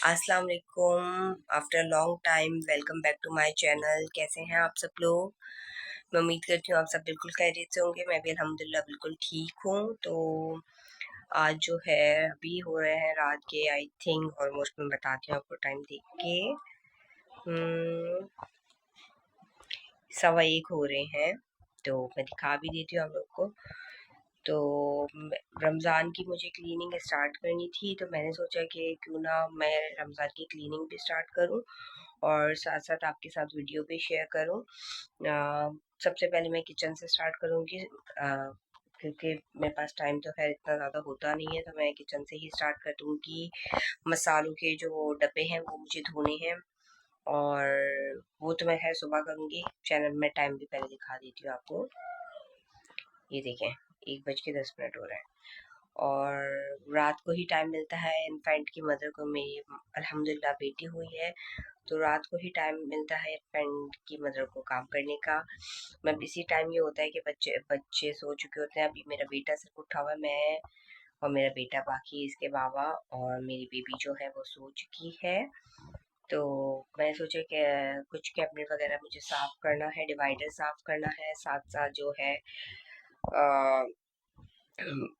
अस्सलाम वालेकुम। After long time welcome back to my channel. कैसे हैं आप सब लोग? मैं उम्मीद करती हूँ आप सब बिल्कुल खैरियत से होंगे। मैं भी अल्हम्दुलिल्लाह बिल्कुल ठीक हूँ। तो आज जो है अभी हो रहे हैं रात के आई थिंक ऑलमोस्ट, मैं बताती हूँ आपको टाइम देख के, 1:15 हो रहे हैं। तो मैं दिखा भी देती हूँ आप लोग को। तो रमज़ान की मुझे क्लीनिंग स्टार्ट करनी थी, तो मैंने सोचा कि क्यों ना मैं रमज़ान की क्लीनिंग भी स्टार्ट करूं और साथ साथ आपके साथ वीडियो भी शेयर करूं। सबसे पहले मैं किचन से स्टार्ट करूंगी, क्योंकि मेरे पास टाइम तो खैर इतना ज़्यादा होता नहीं है, तो मैं किचन से ही स्टार्ट कर दूंगी। मसालों के जो डब्बे हैं वो मुझे धोने हैं, और वो तो मैं खैर सुबह करूंगी। चैनल में टाइम भी पहले दिखा देती हूँ आपको। ये देखें, 1:10 हो रहा है और रात को ही टाइम मिलता है। इन्फेंट की मदर को, मेरी अल्हम्दुलिल्लाह बेटी हुई है, तो रात को ही टाइम मिलता है इन्फेंट की मदर को काम करने का। मतलब इसी टाइम ये होता है कि बच्चे बच्चे सो चुके होते हैं। अभी मेरा बेटा सिर्फ उठा हुआ है, मैं और मेरा बेटा, बाकी इसके बाबा और मेरी बेबी जो है वो सो चुकी है। तो मैं सोचा कि कुछ कैबिनेट वगैरह मुझे साफ करना है, डिवाइडर साफ करना है, साथ साथ जो है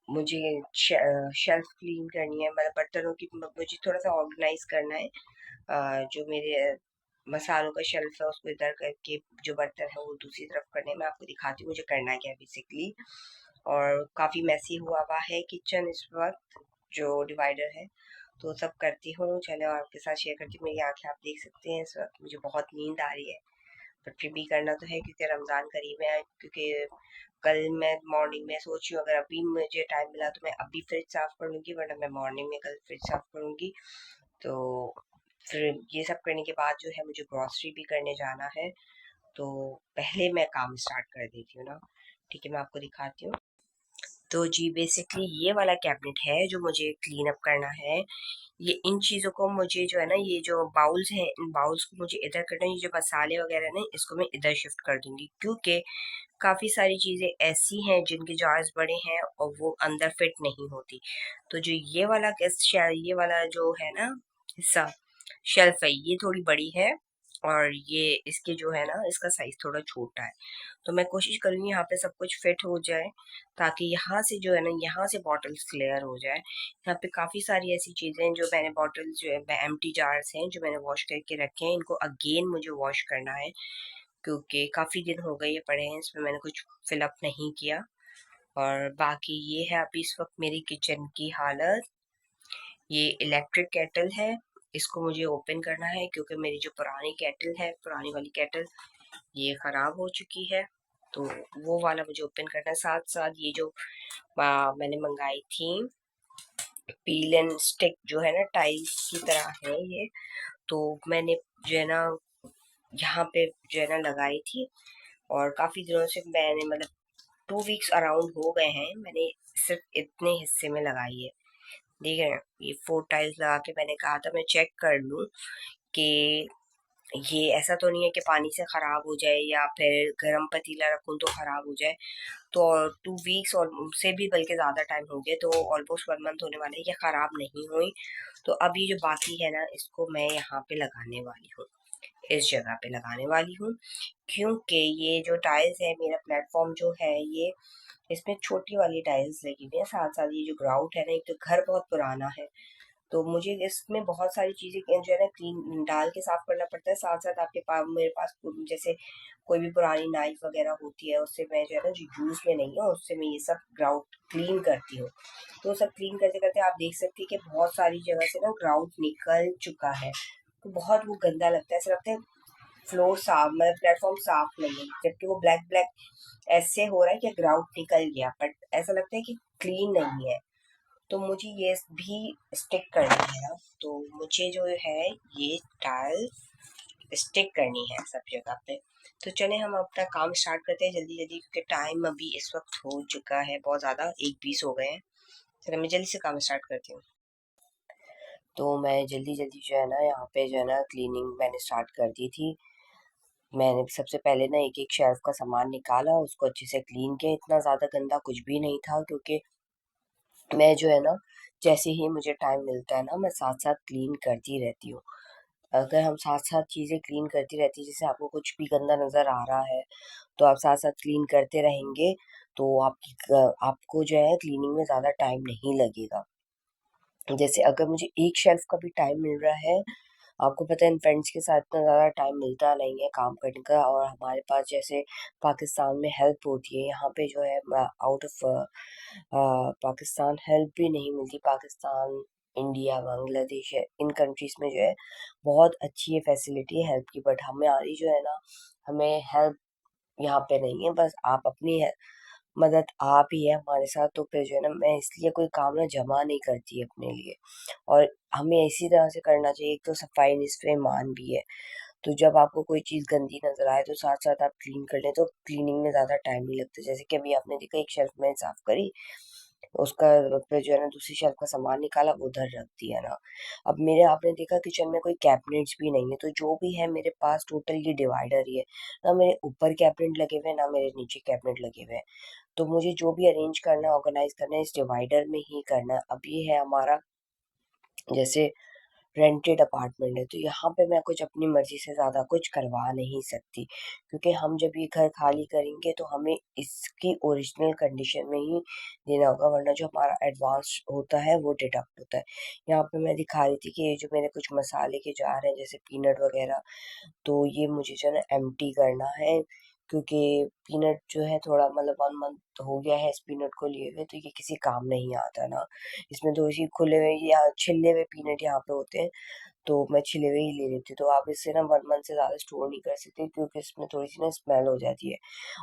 मुझे शेल्फ क्लीन करनी है, मतलब बर्तनों की मुझे थोड़ा सा ऑर्गेनाइज करना है। जो मेरे मसालों का शेल्फ है उसको इधर करके जो बर्तन है वो दूसरी तरफ करने हैं। मैं आपको दिखाती हूँ मुझे करना क्या है बेसिकली। और काफ़ी मैसी हुआ हुआ है किचन इस वक्त, जो डिवाइडर है, तो सब करती हूँ। चलो आपके साथ शेयर करती हूँ। मेरी आंखें आप देख सकते हैं, इस वक्त मुझे बहुत नींद आ रही है, बट फिर भी करना तो है क्योंकि रमज़ान करीब है। क्योंकि कल मैं मॉर्निंग में सोच रही हूँ अगर अभी मुझे टाइम मिला तो मैं अभी फ्रिज साफ कर लूँगी, वरना मैं मॉर्निंग में कल फ्रिज साफ करूँगी। तो फिर ये सब करने के बाद जो है मुझे ग्रॉसरी भी करने जाना है, तो पहले मैं काम स्टार्ट कर देती हूँ ना। ठीक है, मैं आपको दिखाती हूँ। तो जी बेसिकली ये वाला कैबिनेट है जो मुझे क्लीन अप करना है। ये इन चीज़ों को मुझे जो है ना, ये जो बाउल्स हैं, इन बाउल्स को मुझे इधर करना है। ये जो मसाले वगैरह ना, इसको मैं इधर शिफ्ट कर दूंगी, क्योंकि काफ़ी सारी चीज़ें ऐसी हैं जिनके जार्स बड़े हैं और वो अंदर फिट नहीं होती। तो जो ये वाला जो है ना हिस्सा, शेल्फ है, ये थोड़ी बड़ी है, और ये इसके जो है ना, इसका साइज थोड़ा छोटा है। तो मैं कोशिश करूँगी यहाँ पे सब कुछ फिट हो जाए, ताकि यहाँ से जो है ना, यहाँ से बॉटल्स क्लियर हो जाए। यहाँ पे काफ़ी सारी ऐसी चीज़ें हैं जो मैंने बॉटल्स जो है एम्प्टी जार्स हैं जो मैंने वॉश करके रखे हैं, इनको अगेन मुझे वॉश करना है, क्योंकि काफ़ी दिन हो गए ये पड़े हैं, इसमें मैंने कुछ फिलअप नहीं किया। और बाकी ये है अभी इस वक्त मेरी किचन की हालत। ये इलेक्ट्रिक केटल है, इसको मुझे ओपन करना है, क्योंकि मेरी जो पुरानी केटल है, पुरानी वाली केटल, ये ख़राब हो चुकी है। तो वो वाला मुझे ओपन करना है। साथ साथ ये जो मैंने मंगाई थी पील एंड स्टिक, जो है ना टाइल्स की तरह है ये, तो मैंने जो है ना यहाँ पे जो है ना लगाई थी, और काफ़ी दिनों से मैंने, मतलब 2 वीक्स अराउंड हो गए हैं, मैंने सिर्फ इतने हिस्से में लगाई है। देख रहे हैं, ये 4 टाइल्स लगा के मैंने कहा था मैं चेक कर लूँ कि ये ऐसा तो नहीं है कि पानी से ख़राब हो जाए या फिर गर्म पतीला रखूँ तो ख़राब हो जाए। तो 2 वीक्स और उससे भी बल्कि ज़्यादा टाइम हो गया, तो ऑलमोस्ट 1 मंथ होने वाला है, ये ख़राब नहीं हुई। तो अभी जो बाकी है ना, इसको मैं यहाँ पे लगाने वाली हूँ, इस जगह पे लगाने वाली हूँ, क्योंकि ये जो टाइल्स है, मेरा प्लेटफॉर्म जो है ये, इसमें छोटी वाली टाइल्स लगी हुई है। साथ साथ ये जो ग्राउट है ना, एक तो घर बहुत पुराना है, तो मुझे इसमें बहुत सारी चीज़ें जो है ना क्लीन डाल के साफ करना पड़ता है। साथ साथ आपके पास, मेरे पास जैसे कोई भी पुरानी नाइफ वगैरह होती है, उससे मैं जो है ना, जो यूज़ में नहीं है, उससे मैं ये सब ग्राउट क्लीन करती हूँ। तो सब क्लीन करते करते आप देख सकते हैं कि बहुत सारी जगह से ना ग्राउट निकल चुका है, तो बहुत वो गंदा लगता है। ऐसा लगता है फ्लोर साफ, मतलब प्लेटफॉर्म साफ नहीं है, जबकि वो ब्लैक ब्लैक ऐसे हो रहा है कि ग्राउट निकल गया, बट ऐसा लगता है कि क्लीन नहीं है। तो मुझे ये भी स्टिक करनी है, तो मुझे जो है ये टाइल स्टिक करनी है सब जगह पे। तो चले हम अपना काम स्टार्ट करते हैं जल्दी जल्दी, क्योंकि टाइम अभी इस वक्त हो चुका है बहुत ज़्यादा, 1:20 हो गए हैं। चलो मैं जल्दी से काम स्टार्ट करती हूँ। तो मैं जल्दी जल्दी जो है ना, यहाँ पे जो है ना क्लीनिंग मैंने स्टार्ट कर दी थी। मैंने सबसे पहले ना एक एक शेल्फ का सामान निकाला, उसको अच्छे से क्लीन किया। इतना ज़्यादा गंदा कुछ भी नहीं था, क्योंकि मैं जो है ना जैसे ही मुझे टाइम मिलता है ना, मैं साथ साथ क्लीन करती रहती हूँ। अगर हम साथ साथ चीज़ें क्लीन करती रहती, जैसे आपको कुछ भी गंदा नज़र आ रहा है तो आप साथ साथ क्लीन करते रहेंगे, तो आपको जो है क्लीनिंग में ज़्यादा टाइम नहीं लगेगा। जैसे अगर मुझे एक शेल्फ का भी टाइम मिल रहा है, आपको पता है इन फ्रेंड्स के साथ इतना ज़्यादा टाइम मिलता नहीं है काम करने का, और हमारे पास जैसे पाकिस्तान में हेल्प होती है, यहाँ पे जो है आउट ऑफ पाकिस्तान हेल्प भी नहीं मिलती। पाकिस्तान, इंडिया, बांग्लादेश है, इन कंट्रीज में जो है बहुत अच्छी है फैसिलिटी है हेल्प की, बट हमारी जो है ना, हमें हेल्प यहाँ पे नहीं है। बस आप अपनी है मदद आप ही है हमारे साथ, तो फिर जो है ना, मैं इसलिए कोई काम ना जमा नहीं करती अपने लिए। और हमें इसी तरह से करना चाहिए, एक तो सफाई निस्फ़े ईमान भी है। तो जब आपको कोई चीज़ गंदी नजर आए तो साथ साथ आप क्लीन कर लें, तो क्लीनिंग में ज़्यादा टाइम नहीं लगता। जैसे कि अभी आपने देखा, एक शेल्फ मैंने साफ करी, उसका फिर जो है ना दूसरी शेल्फ का सामान निकाला, वो उधर रख दिया ना। अब मेरे आपने देखा किचन में कोई कैबिनेट्स भी नहीं है, तो जो भी है मेरे पास टोटल ये डिवाइडर ही है। ना मेरे ऊपर कैबिनेट लगे हुए हैं, ना मेरे नीचे कैबिनेट लगे हुए हैं। तो मुझे जो भी अरेंज करना है, ऑर्गेनाइज करना है, इस डिवाइडर में ही करना है। अब ये है हमारा जैसे रेंटेड अपार्टमेंट है, तो यहाँ पे मैं कुछ अपनी मर्जी से ज़्यादा कुछ करवा नहीं सकती, क्योंकि हम जब ये घर खाली करेंगे तो हमें इसकी ओरिजिनल कंडीशन में ही देना होगा, वरना जो हमारा एडवांस होता है वो डिडक्ट होता है। यहाँ पे मैं दिखा रही थी कि ये जो मेरे कुछ मसाले के जार हैं, जैसे पीनट वगैरह, तो ये मुझे जो है ना एम्प्टी करना है, क्योंकि पीनट जो है थोड़ा मतलब 1 मंथ हो गया है इस पीनट को लिए हुए, तो ये किसी काम नहीं आता ना। इसमें थोड़ी सी खुले हुए या छिले हुए पीनट यहाँ पे होते हैं, तो मैं छिले हुए ही ले लेती हूँ। तो आप इससे ना 1 मंथ से ज़्यादा स्टोर नहीं कर सकते, क्योंकि इसमें थोड़ी सी ना स्मेल हो जाती है।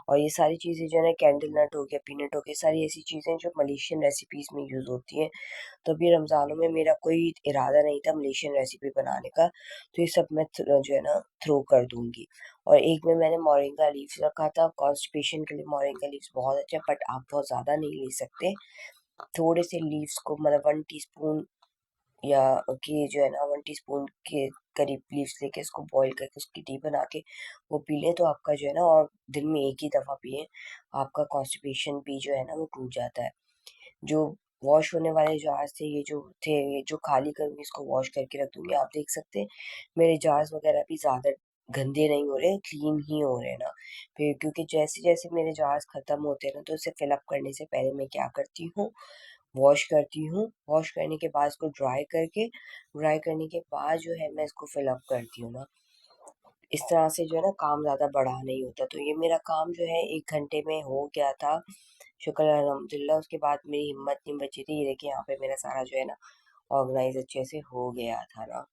और ये सारी चीज़ें जो है ना, कैंडल नट हो गया, पीनट हो गया, सारी ऐसी चीज़ें जो मलेशियन रेसिपीज़ में यूज़ होती हैं। तो अभी रमज़ानों में मेरा कोई इरादा नहीं था मलेशियन रेसिपी बनाने का, तो ये सब मैं जो है ना थ्रो कर दूंगी। और एक में मैंने मोरिंगा लीव्स रखा था, कॉन्स्टिपेशन के लिए मोरिंगा लीव्स बहुत अच्छा है, बट आप बहुत ज़्यादा नहीं ले सकते। थोड़े से लीव्स को मतलब 1 टीस्पून या कि जो है ना 1 टीस्पून के करीब लीव्स लेके इसको बॉईल करके उसकी टी बना के वो पी लें, तो आपका जो है ना, और दिन में एक ही दफ़ा पिए, आपका कॉन्स्टिपेशन भी जो है ना वो टूट जाता है। जो वॉश होने वाले जार्स थे, ये जो थे, ये जो खाली करूँगी इसको वॉश करके रख दूंगी। आप देख सकते हैं मेरे जार्स वगैरह भी ज़्यादा गंदे नहीं हो रहे, क्लीन ही हो रहे हैं ना। फिर क्योंकि जैसे जैसे मेरे जार्स खत्म होते हैं ना, तो इसे फिलअप करने से पहले मैं क्या करती हूँ, वॉश करती हूँ। वॉश करने के बाद इसको ड्राई करने के बाद जो है मैं इसको फिलअप करती हूँ ना। इस तरह से जो है ना काम ज़्यादा बड़ा नहीं होता। तो ये मेरा काम जो है 1 घंटे में हो गया था, शुक्र है अल्हम्दुलिल्लाह। उसके बाद मेरी हिम्मत नहीं बची थी। ये देखिए यहाँ पे मेरा सारा जो है ना ऑर्गेनाइज अच्छे से हो गया था ना।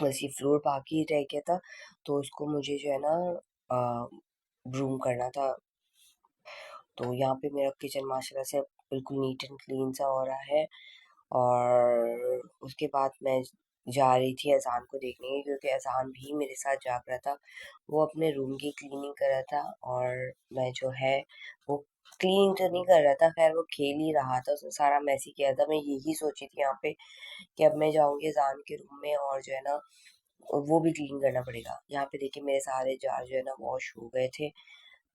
बस ये फ्लोर बाकी रह गया था, तो उसको मुझे जो है ना ब्रूम करना था। तो यहाँ पे मेरा किचन माशाल्लाह से बिल्कुल नीट एंड क्लीन सा हो रहा है। और उसके बाद मैं जा रही थी अजान को देखने, क्योंकि अजान भी मेरे साथ जाग रहा था। वो अपने रूम की क्लीनिंग कर रहा था, और मैं जो है वो क्लीन तो नहीं कर रहा था, खैर वो खेल ही रहा था, उसने सारा मैस ही किया था। मैं यही सोची थी यहाँ पे कि अब मैं जाऊंगी अजान के रूम में, और जो है ना वो भी क्लीन करना पड़ेगा। यहाँ पे देखिए मेरे सारे जार जो है ना वॉश हो गए थे।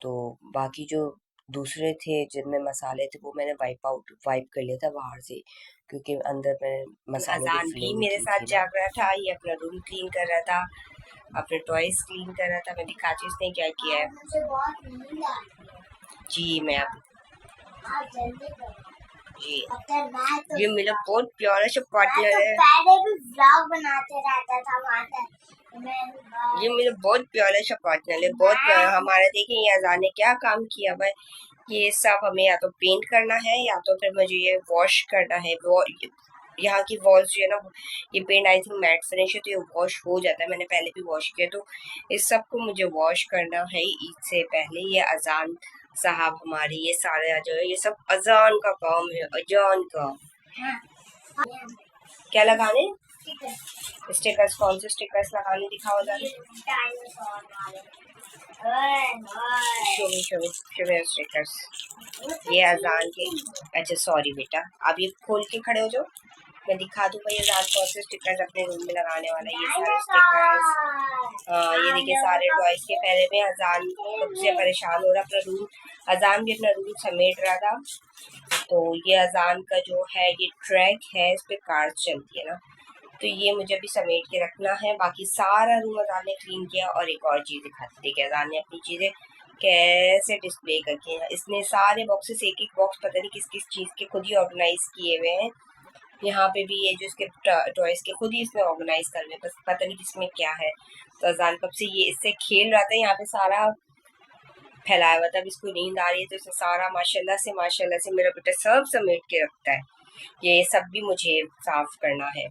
तो बाकी जो दूसरे थे जिनमें मसाले थे, वो मैंने वाइप कर लिया था बाहर से, क्योंकि अंदर मैंने मसालों की अजान भी मेरे साथ जाग रहा था, ये अपना रूम क्लीन कर रहा था, अपने टॉयज क्लीन कर रहा था। मैं दिखाती हूँ उसने क्या किया है। मुझे बहुत नींद आ रही है। जी मैं अब जी ये मेरा बहुत प्यारा सा पार्टनर है। पहले भी व्लॉग बनाते रहता था वहाँ, ये मेरा बहुत प्यारा सा पार्टनर है, बहुत प्यारा हमारा। देखिए ये अजान ने क्या काम किया भाई, ये सब हमें या तो पेंट करना है, या तो फिर मुझे ये वॉश करना है। वो यहाँ की वॉल्स जो है ना, ये paint I think matte finish है, तो ये वॉश हो जाता है। मैंने पहले भी वॉश किया, तो इस सब को मुझे वॉश करना है ईद से पहले। ये अजान साहब हमारे, ये सारे जो है ये सब अजान का काम है, अजान का। क्या लगाने स्टिकर्स, कौन से स्टिकर्स लगाने दिखाओ जरा। शो स्टिकर्स, ये अजान के। अच्छा सॉरी बेटा, आप ये खोल के खड़े हो जाओ। मैं दिखा दूँ भाई अजान कौन से स्टिकर्स अपने रूम में लगाने वाला है। ये सारे स्टिकर्स, ये देखिए सारे टॉयज के। पहले में अजान कब से परेशान हो रहा, अपना रूम, अजान भी अपना रूम समेट रहा था। तो ये अजान का जो है ये ट्रैक है, इस पे कार्स चलती है ना, तो ये मुझे अभी समेट के रखना है। बाकी सारा रूम अजान ने क्लीन किया। और एक और चीज़ दिखाती थी कि अजान ने अपनी चीज़ें कैसे डिस्प्ले करके हैं। इसने सारे बॉक्सेस, एक एक बॉक्स पता नहीं किस किस चीज़ के खुद ही ऑर्गेनाइज किए हुए हैं। यहाँ पे भी ये जो इसके टॉयज के खुद ही इसने ऑर्गेनाइज कर लिया, बस पता नहीं किसमें क्या है। तो अजान कब से ये इससे खेल रहा था, यहाँ पे सारा फैलाया हुआ था। अब इसको नींद आ रही है तो इसे सारा माशाल्लाह से मेरा बेटा सब समेट के रखता है। ये सब भी मुझे साफ करना है।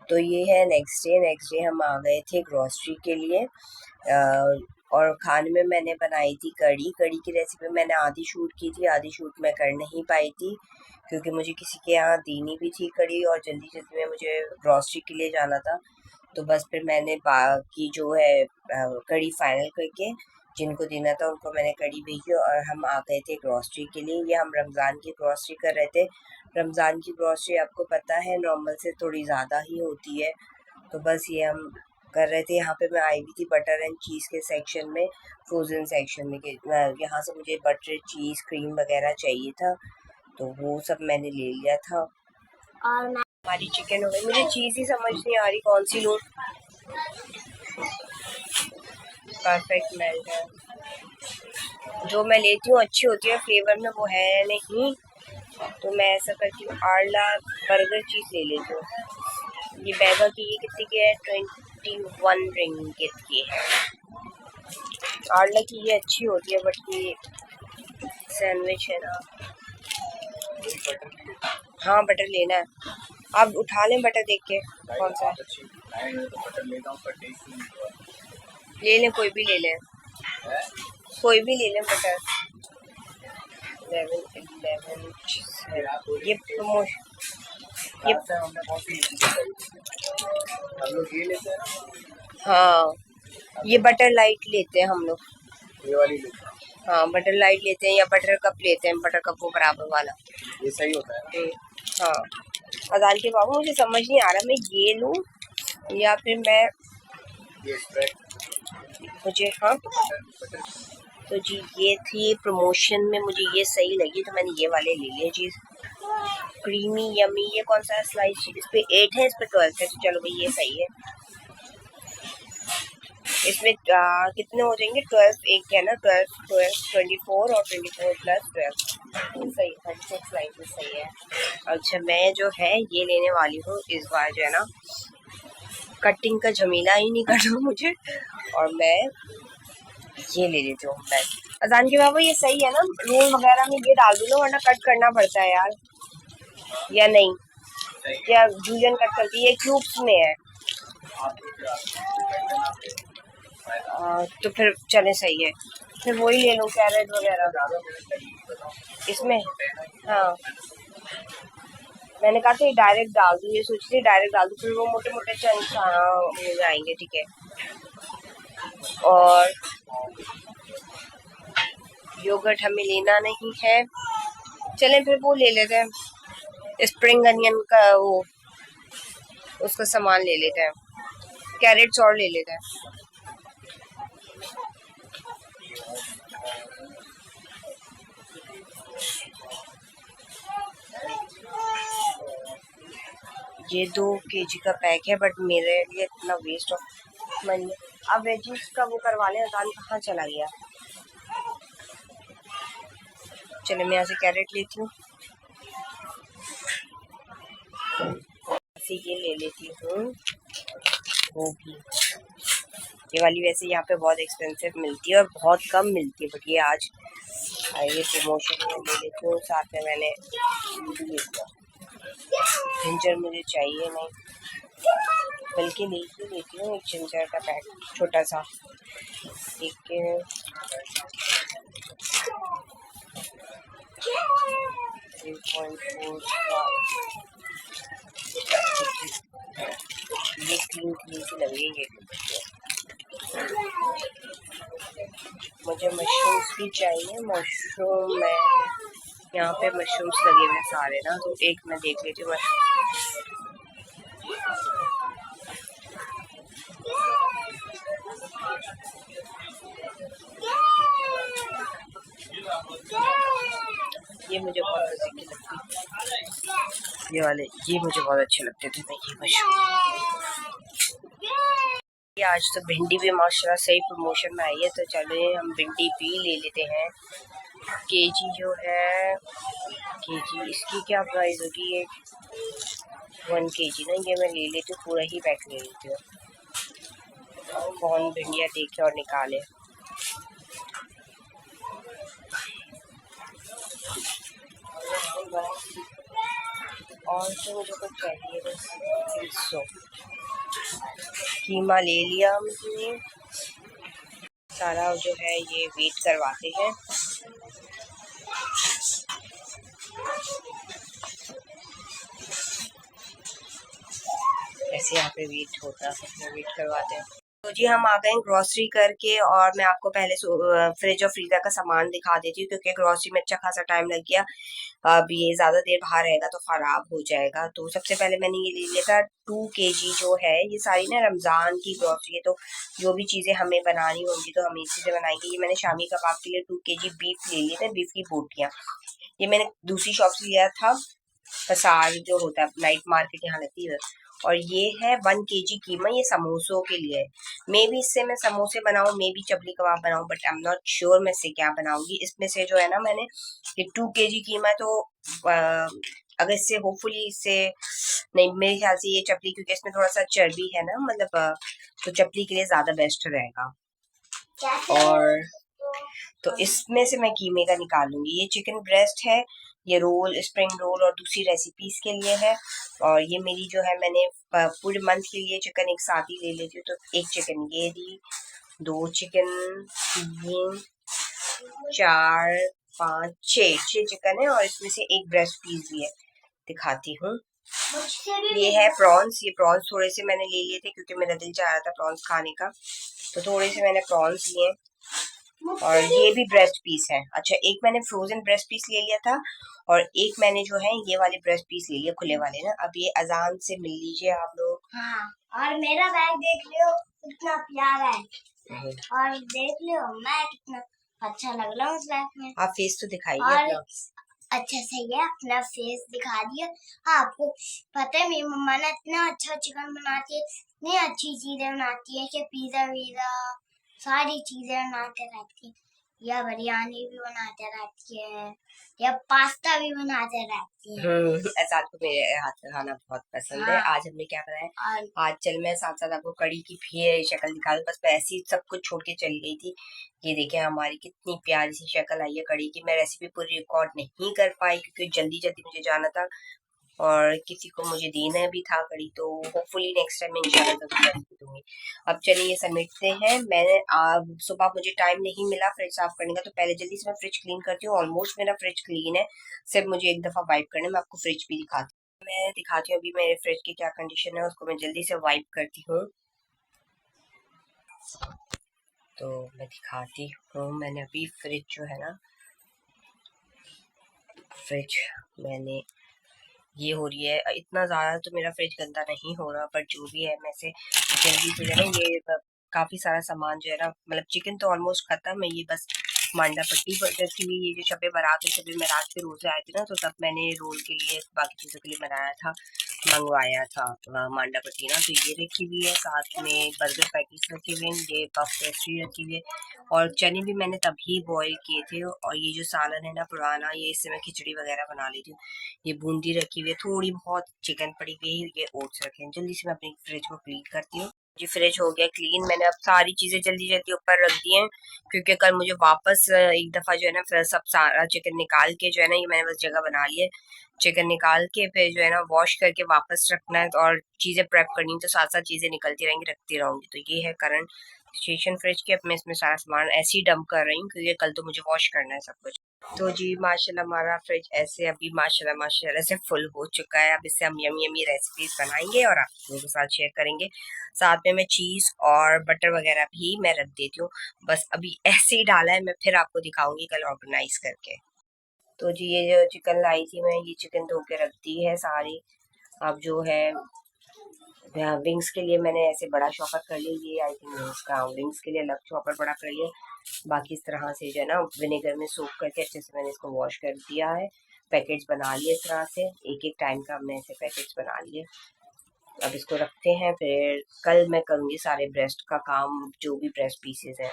तो ये है नेक्स्ट डे हम आ गए थे ग्रोसरी के लिए। और खाने में मैंने बनाई थी कड़ी की रेसिपी मैंने आधी शूट की थी, आधी शूट मैं कर नहीं पाई थी क्योंकि मुझे किसी के यहाँ देनी भी थी कड़ी और जल्दी जल्दी में मुझे ग्रोसरी के लिए जाना था। तो बस फिर मैंने बाकी जो है कड़ी फाइनल करके जिनको देना था उनको मैंने कड़ी भेजी और हम आ गए थे ग्रोसरी के लिए। ये हम रमज़ान की ग्रोसरी कर रहे थे। रमज़ान की ग्रोसरी आपको पता है नॉर्मल से थोड़ी ज़्यादा ही होती है, तो बस ये हम कर रहे थे। यहाँ पे मैं आई हुई थी बटर एंड चीज़ के सेक्शन में, फ्रोज़न सेक्शन में, कि यहाँ से मुझे बटर चीज़ क्रीम वगैरह चाहिए था, तो वो सब मैंने ले लिया था। और हमारी चिकन हो गई। मुझे चीज़ ही समझ नहीं आ रही कौन सी लूँ। परफेक्ट मेल्ट है, जो मैं लेती हूँ अच्छी होती है, फ्लेवर में वो है नहीं, तो मैं ऐसा करती हूँ आर्ला बर्गर चीज़ ले लेती हूँ। ये बैगा की ये कितनी की है, 21 रिंगिट की है। आर्ला की ये अच्छी होती है, बट ये सैंडविच है ना। हाँ बटर लेना है, आप उठा लें बटर देख के कौन सा ले लें, कोई भी ले लें, कोई भी ले लें बटर। 11 ये प्रमोशन, ये हाँ ये बटर लाइट लेते हैं हम लोग, ये वाली लेते हैं। हाँ बटर लाइट लेते हैं या बटर कप लेते हैं, बटर कप वो बराबर वाला, ये सही होता है। हाँ अजान के बाबू मुझे समझ नहीं आ रहा मैं ये लूँ या फिर मैं मुझे, हाँ तो जी ये थी प्रमोशन में, मुझे ये सही लगी तो मैंने ये वाले ले लिए चीज़। क्रीमी यमी, ये कौन सा स्लाइस, इस पे 8 है, इस पे 12 है, तो चलो भाई ये सही है। इसमें कितने हो जाएंगे, 12 एक है ना, 24 और 24 प्लस 12 सही, 36 स्लाइसेस सही है। अच्छा मैं जो है ये लेने वाली हूँ इस बार, जो है ना कटिंग का झमेला ही नहीं करना मुझे, और मैं ये ले लेती हूँ बस। अजान के बाबा ये सही है ना, रोल वगैरह में ये डाल दूँ ना, वरना कट करना पड़ता है यार, या नहीं, क्या जूलियन कट करती है, ये क्यूब्स में है। तो फिर चले सही है, फिर वही ले लूँ कैरेट वगैरह इसमें। हाँ मैंने कहा था डायरेक्ट डाल दूँ, ये सोची थी डायरेक्ट डाल दूँ, फिर वो मोटे मोटे चंक्स हो जाएंगे, ठीक है। और योगर्ट हमें लेना नहीं है, चलें फिर वो ले लेते हैं, स्प्रिंग अनियन का वो उसका सामान ले लेते हैं, कैरेट्स और ले लेते हैं। ये 2 kg का पैक है, बट मेरे लिए इतना वेस्ट ऑफ मनी। अब वेजीज का वो करवा लें, अजान कहाँ चला गया। चलो मैं यहाँ से कैरेट लेती हूँ, ये ले लेती हूँ गोभी। ये वाली वैसे यहाँ पे बहुत एक्सपेंसिव मिलती है और बहुत कम मिलती है, बट ये आज ये प्रमोशन में ले लेती हूँ। साथ में मैंने जिंजर मुझे चाहिए नहीं, बल्कि ले ही लेती हूँ एक जिंजर का पैक छोटा सा, एक ये क्लीन सी लग रही है। मुझे मशरूम्स भी चाहिए, मशरूम में यहाँ पे मशरूम्स लगे हुए सारे ना, तो एक मैं देख लेती हूँ ये मुझे बहुत मजे की लगती, ये वाले ये मुझे बहुत अच्छे लगते थे। मैं ये आज तो भिंडी भी माशाल्लाह सही प्रमोशन में आई है, तो चले हम भिंडी भी ले लेते हैं। केजी जो है, केजी इसकी क्या प्राइस होगी? ये 1 kg ना, ये मैं ले लेती हूँ, पूरा ही पैक ले लेती हूँ। कौन भिंडियाँ देखे और निकाले। और तो मुझे कुछ चाहिए बस 300। कीमा ले लिया हमने। सारा जो है ये वेट करवाते हैं। ऐसे यहाँ पे वेट होता है, वेट करवाते हैं। तो जी हम आ गए ग्रोसरी करके, और मैं आपको पहले फ्रिज और फ्रीजर का सामान दिखा देती हूँ, क्योंकि ग्रोसरी में अच्छा खासा टाइम लग गया। अब ये ज्यादा देर बाहर रहेगा तो खराब हो जाएगा। तो सबसे पहले मैंने ये ले लिया था 2 kg जो है, ये सारी ना रमजान की ग्रोसरी है, तो जो भी चीजें हमें बनानी होंगी तो हम इसी से बनाएंगे। ये मैंने शामी कबाब के लिए 2 kg बीफ ले लिए थे, बीफ की बोटियाँ। ये मैंने दूसरी शॉप से लिया था, पसार जो होता है नाइट मार्केट यहाँ लगती है। और ये है 1 kg कीमा, ये समोसों के लिए है। मे भी इससे मैं समोसे बनाऊं, मे भी चपली कबाब बनाऊं, but I am not sure मैं इससे क्या बनाऊंगी। इसमें से जो है ना, मैंने ये 2 kg कीमा है, तो अगर इससे होपफुली इससे नहीं, मेरे ख्याल से ये चपली, क्योंकि इसमें थोड़ा सा चर्बी है ना, मतलब तो चपली के लिए ज्यादा बेस्ट रहेगा। और तो इसमें से मैं कीमे का निकालूंगी। ये चिकन ब्रेस्ट है, ये रोल, स्प्रिंग रोल और दूसरी रेसिपीज के लिए है। और ये मेरी जो है, मैंने पूरे मंथ के लिए चिकन एक साथ ही ले लेती हूँ। तो एक चिकन ये दी, 2 चिकन, 3, 4, 5, 6 चिकन है, और इसमें से एक ब्रेस्ट पीस भी है, दिखाती हूँ। ये है प्रॉन्स, ये प्रॉन्स थोड़े से मैंने ले लिए थे क्योंकि मेरा दिल चाह रहा था प्रॉन्स खाने का, तो थोड़े से मैंने प्रॉन्स लिए। और ये भी ब्रेस्ट पीस है। अच्छा, एक मैंने फ्रोजन ब्रेस्ट पीस ले लिया था, और एक मैंने जो है ये वाले ब्रेस्ट पीस ले लिया, खुले वाले ना। अब ये अजान से मिल लीजिए आप लोग। हाँ, और मेरा बैग देख लियो कितना प्यारा है, और देख लियो मैं कितना अच्छा लग रहा हूँ उस बैग में। आप फेस तो दिखाइए अपना। अच्छा सही है, अपना फेस दिखा दिया। हाँ, आपको पता है मेरी मम्मा ने इतना अच्छा चिकन बनाती है, इतनी अच्छी चीजें बनाती है कि पिज्जा वीजा सारी चीजें बनाते रहती है, या बिरयानी भी बनाते रहती है, या पास्ता भी बनाते रहती है। ऐसा आपको मेरे हाथ का खाना बहुत पसंद है। आज हमने क्या बनाया? आज चल मैं साथ साथ आपको कड़ी की भी शक्ल दिखा दूं, बस ऐसे ही सब कुछ छोड़ के चली गई थी। ये देखिए हमारी कितनी प्यारी सी शक्ल आई है कड़ी की। मैं रेसिपी पूरी रिकॉर्ड नहीं कर पाई क्योंकि जल्दी जल्दी मुझे जाना था, और किसी को मुझे देना भी था कड़ी, तो होपफुली नेक्स्ट टाइम इंशाल्लाह जरूर दूंगी। अब चलिए ये समेटते हैं। मैंने सुबह मुझे टाइम नहीं मिला फ्रिज साफ करने का, तो पहले जल्दी से मैं फ्रिज क्लीन करती हूँ। ऑलमोस्ट मेरा फ्रिज क्लीन है, सिर्फ मुझे एक दफा वाइप करना है। मैं आपको फ्रिज भी दिखाती हूँ, मैं दिखाती हूँ अभी मेरे फ्रिज की क्या कंडीशन है, उसको मैं जल्दी से वाइप करती हूँ। तो मैं दिखाती हूँ, मैंने अभी फ्रिज जो है ना, फ्रिज मैंने ये हो रही है, इतना ज़्यादा तो मेरा फ्रिज गंदा नहीं हो रहा, पर जो भी है मैं से जल्दी से ना, ये काफ़ी सारा सामान जो है ना, मतलब चिकन तो ऑलमोस्ट खत्म है। ये बस मांडा पट्टी पर रखी हुई, ये जो शबे बारात है, शबे मेराज के रोज़े आए थे ना, तो तब मैंने रोल के लिए बाकी चीज़ों के लिए बनाया था, मंगवाया था मांडा पट्टी ना। तो ये रखी हुई है, साथ में बर्गर पैटीज रखे हुए हैं, ये पफ पेस्ट्री रखी हुई है, और चने भी मैंने तभी बॉईल किए थे। और ये जो सालन है ना पुराना, ये इससे मैं खिचड़ी वगैरह बना लेती हूँ। ये बूंदी रखी हुई है, थोड़ी बहुत चिकन पड़ी हुई है, ये ओट्स रखे हैं। जल्दी से मैं अपनी फ्रिज को क्लीन करती हूँ। जी फ्रिज हो गया क्लीन, मैंने अब सारी चीजें जल्दी जल्दी ऊपर रख दी हैं, क्योंकि कल मुझे वापस एक दफा जो है ना, फिर सब सारा चिकन निकाल के जो है ना, ये मैंने बस जगह बना ली है, चिकन निकाल के फिर जो है ना वॉश करके वापस रखना है, और चीजें प्रेप करनी है, तो साथ साथ चीजें निकलती रहेंगी, रखती रहूंगी। तो ये है करंट सिचुएशन फ्रिज की। अब मैं इसमें सारा सामान ऐसे ही डंप कर रही हूँ, क्योंकि कल तो मुझे वॉश करना है सब कुछ। तो जी माशाल्लाह हमारा फ्रिज ऐसे अभी माशाल्लाह माशाल्लाह से फुल हो चुका है। अब इससे हम यमी यमी रेसिपीज बनाएंगे और आप लोगों के साथ शेयर करेंगे। साथ में मैं चीज और बटर वगैरह भी मैं रख देती हूँ, बस अभी ऐसे ही डाला है, मैं फिर आपको दिखाऊंगी कल ऑर्गेनाइज करके। तो जी ये जो चिकन लाई थी मैं, ये चिकन धो के रख दी है सारी। अब जो है विंग्स के लिए मैंने ऐसे बड़ा चॉपर कर लिया, ये आई थिंक विंग्स का, विंग्स के लिए अलग चॉपर बड़ा कर लिया। बाकी इस तरह से जो है ना विनेगर में सोक करके अच्छे से मैंने इसको वॉश कर दिया है। पैकेट्स बना लिए इस तरह से, एक एक टाइम का हमने ऐसे पैकेट्स बना लिए। अब इसको रखते हैं, फिर कल मैं करूँगी सारे ब्रेस्ट का काम, जो भी ब्रेस्ट पीसेस हैं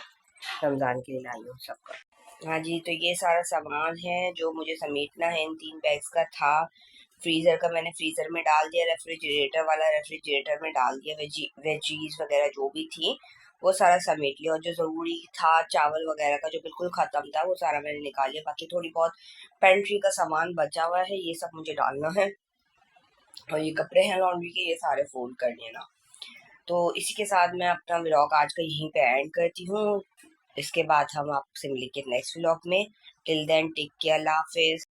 रमज़ान के लिए लाई हूँ सबका। हाँ जी, तो ये सारा सामान है जो मुझे समेटना है, इन 3 बैग्स का था। फ्रीज़र का मैंने फ्रीज़र में डाल दिया, रेफ्रिजरेटर वाला रेफ्रिजरेटर में डाल दिया, वेजीज वगैरह जो भी थी वो सारा समेट लिया। और जो ज़रूरी था चावल वगैरह का जो बिल्कुल ख़त्म था वो सारा मैंने निकाल लिया। बाकी थोड़ी बहुत पेंट्री का सामान बचा हुआ है, ये सब मुझे डालना है। और ये कपड़े हैं लॉन्ड्री के, ये सारे फोल्ड करने ना। तो इसी के साथ मैं अपना व्लॉग आज का यहीं पे एंड करती हूँ। इसके बाद हम आपसे मिलेंगे नेक्स्ट व्लॉग में। टिल देन टेक केयर, अल्लाह हाफिज़।